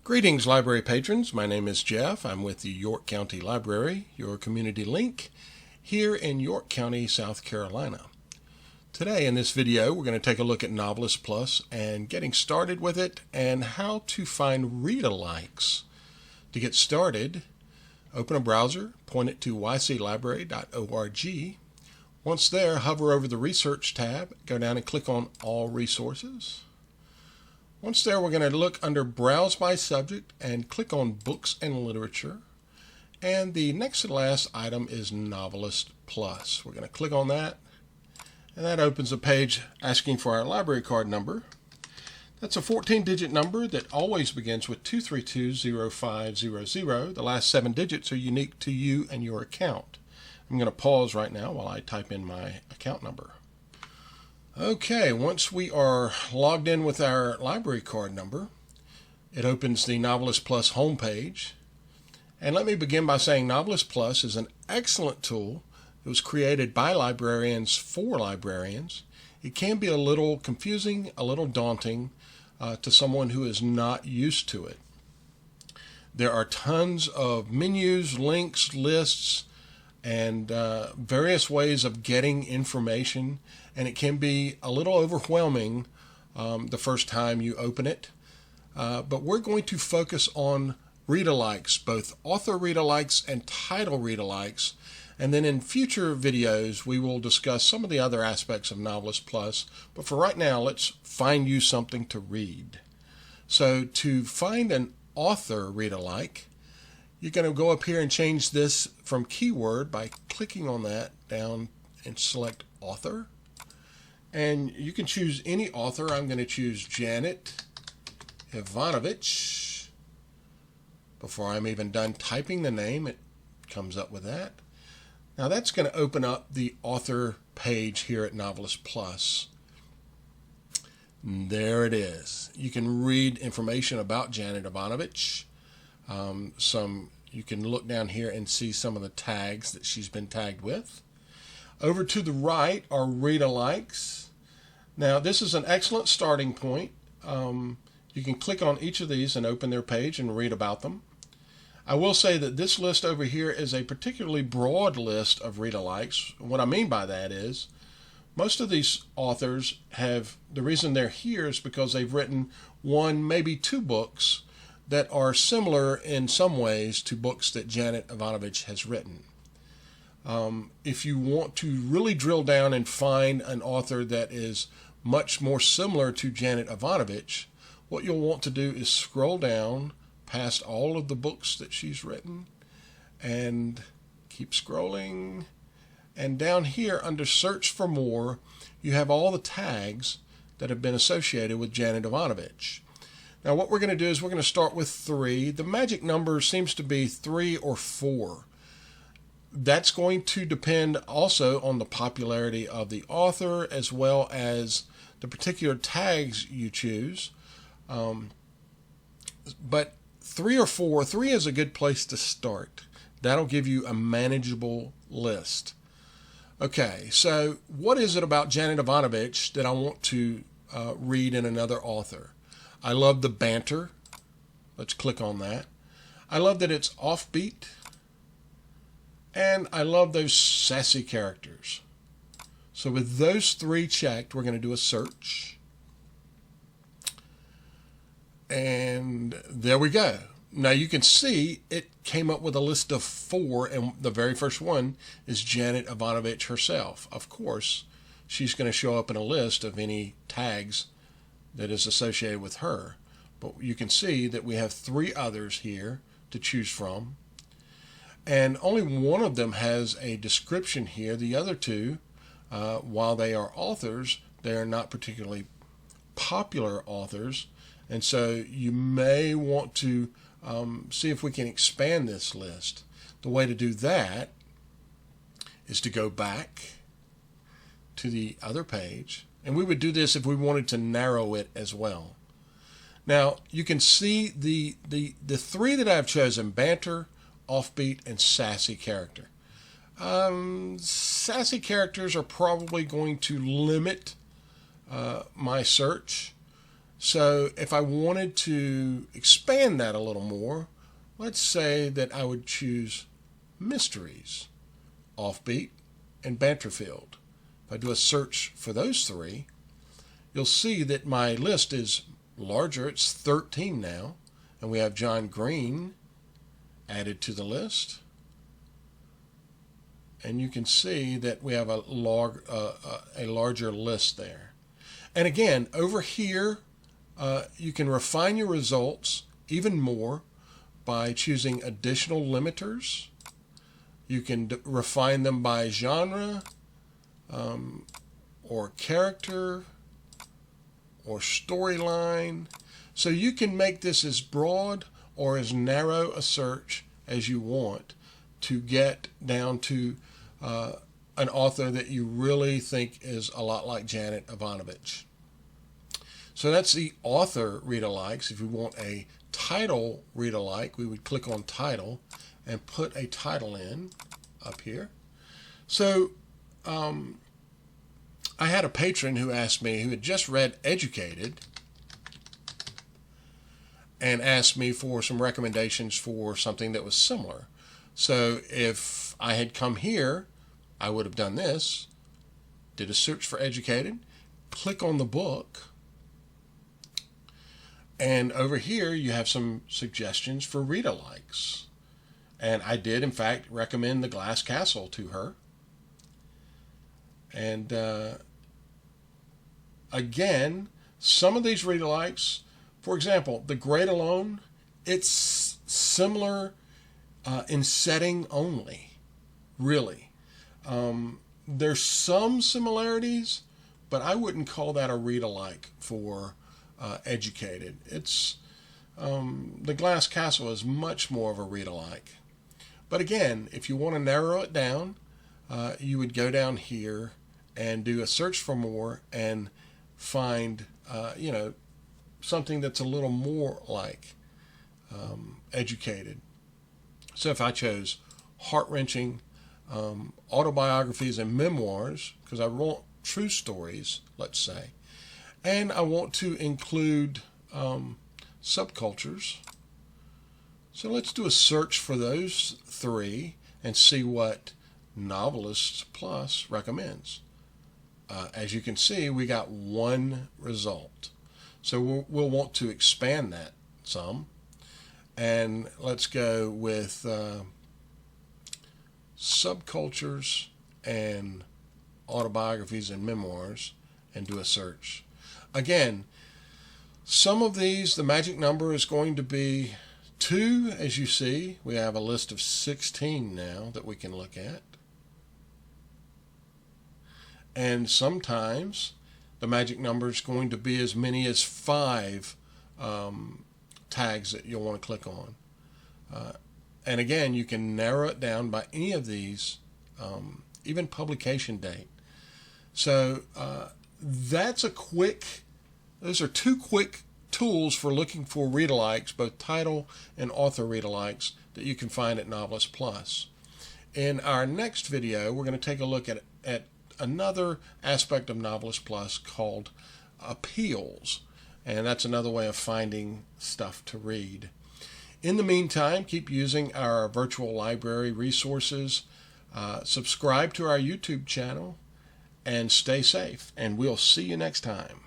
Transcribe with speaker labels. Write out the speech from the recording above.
Speaker 1: Greetings, library patrons. My name is Jeff. I'm with the York County Library, your community link, here in York County, South Carolina. Today in this video, we're going to take a look at Novelist Plus and getting started with it and how to find read-alikes. To get started, open a browser, point it to yclibrary.org. Once there, hover over the Research tab, go down and click on All Resources. Once there, we're going to look under Browse by Subject and click on Books and Literature. And the next to last item is Novelist Plus. We're going to click on that, and that opens a page asking for our library card number. That's a 14-digit number that always begins with 2320500. The last 7 digits are unique to you and your account. I'm going to pause right now while I type in my account number. Okay, once we are logged in with our library card number, it opens the Novelist Plus homepage. And let me begin by saying Novelist Plus is an excellent tool. It was created by librarians for librarians. It can be a little confusing, a little daunting to someone who is not used to it. There are tons of menus, links, lists, and various ways of getting information, and it can be a little overwhelming the first time you open it. But we're going to focus on read-alikes, both author read-alikes and title read-alikes, and then in future videos we will discuss some of the other aspects of Novelist Plus. But for right now, let's find you something to read. So to find an author read-alike, you're going to go up here and change this from keyword by clicking on that down and select author. And you can choose any author. I'm going to choose Janet Ivanovich. Before I'm even done typing the name, it comes up with that. Now that's going to open up the author page here at Novelist Plus. There it is. You can read information about Janet Ivanovich. You can look down here and see some of the tags that she's been tagged with. Over to the right are read-alikes. Now this is an excellent starting point. You can click on each of these and open their page and read about them. I will say that this list over here is a particularly broad list of read-alikes. What I mean by that is most of these authors the reason they're here is because they've written one, maybe 2 books that are similar in some ways to books that Janet Ivanovich has written. If you want to really drill down and find an author that is much more similar to Janet Ivanovich, what you'll want to do is scroll down past all of the books that she's written and keep scrolling. And down here under Search for More, you have all the tags that have been associated with Janet Ivanovich. Now what we're going to do is we're going to start with 3. The magic number seems to be 3 or 4. That's going to depend also on the popularity of the author as well as the particular tags you choose. But 3 or 4, 3 is a good place to start. That'll give you a manageable list. Okay, so what is it about Janet Ivanovich that I want to read in another author? I love the banter. Let's click on that. I love that it's offbeat. And I love those sassy characters. So with those 3 checked, we're going to do a search. And there we go. Now you can see it came up with a list of 4, and the very first one is Janet Ivanovich herself. Of course, she's going to show up in a list of any tags that is associated with her. But you can see that we have 3 others here to choose from. And only one of them has a description here. The other 2, while they are authors, they are not particularly popular authors. And so you may want to see if we can expand this list. The way to do that is to go back to the other page. And we would do this if we wanted to narrow it as well. Now, you can see the 3 that I've chosen: banter, offbeat, and sassy character. Sassy characters are probably going to limit my search. So if I wanted to expand that a little more, let's say that I would choose mysteries, offbeat, and banterfield. If I do a search for those three, you'll see that my list is larger. It's 13 now, and we have John Green added to the list. And you can see that we have a larger list there. And again, over here, you can refine your results even more by choosing additional limiters. You can refine them by genre, or character, or storyline. So you can make this as broad or as narrow a search as you want to get down to an author that you really think is a lot like Janet Evanovich. So that's the author read-alikes. If we want a title read-alike, we would click on title and put a title in up here. So I had a patron who asked me, who had just read Educated, and asked me for some recommendations for something that was similar. So if I had come here, I would have done this, did a search for Educated, click on the book, and over here you have some suggestions for read-alikes. And I did, in fact, recommend The Glass Castle to her. And again, some of these read-alikes, for example, The Great Alone, it's similar in setting only, really. There's some similarities, but I wouldn't call that a read-alike for Educated. It's The Glass Castle is much more of a read-alike. But again, if you want to narrow it down, you would go down here and do a search for more and find, something that's a little more like Educated. So if I chose heart-wrenching autobiographies and memoirs, because I want true stories, let's say, and I want to include subcultures. So let's do a search for those three and see what Novelist Plus recommends. As you can see, we got one result. So we'll want to expand that some. And let's go with subcultures and autobiographies and memoirs and do a search. Again, some of these, the magic number is going to be 2, as you see. We have a list of 16 now that we can look at. And sometimes the magic number is going to be as many as 5 tags that you'll want to click on. And again, you can narrow it down by any of these, even publication date. So those are 2 quick tools for looking for read-alikes, both title and author read-alikes, that you can find at Novelist Plus. In our next video, we're going to take a look at another aspect of Novelist Plus called appeals, and that's another way of finding stuff to read. In the meantime, keep using our virtual library resources, subscribe to our YouTube channel, and stay safe, and we'll see you next time.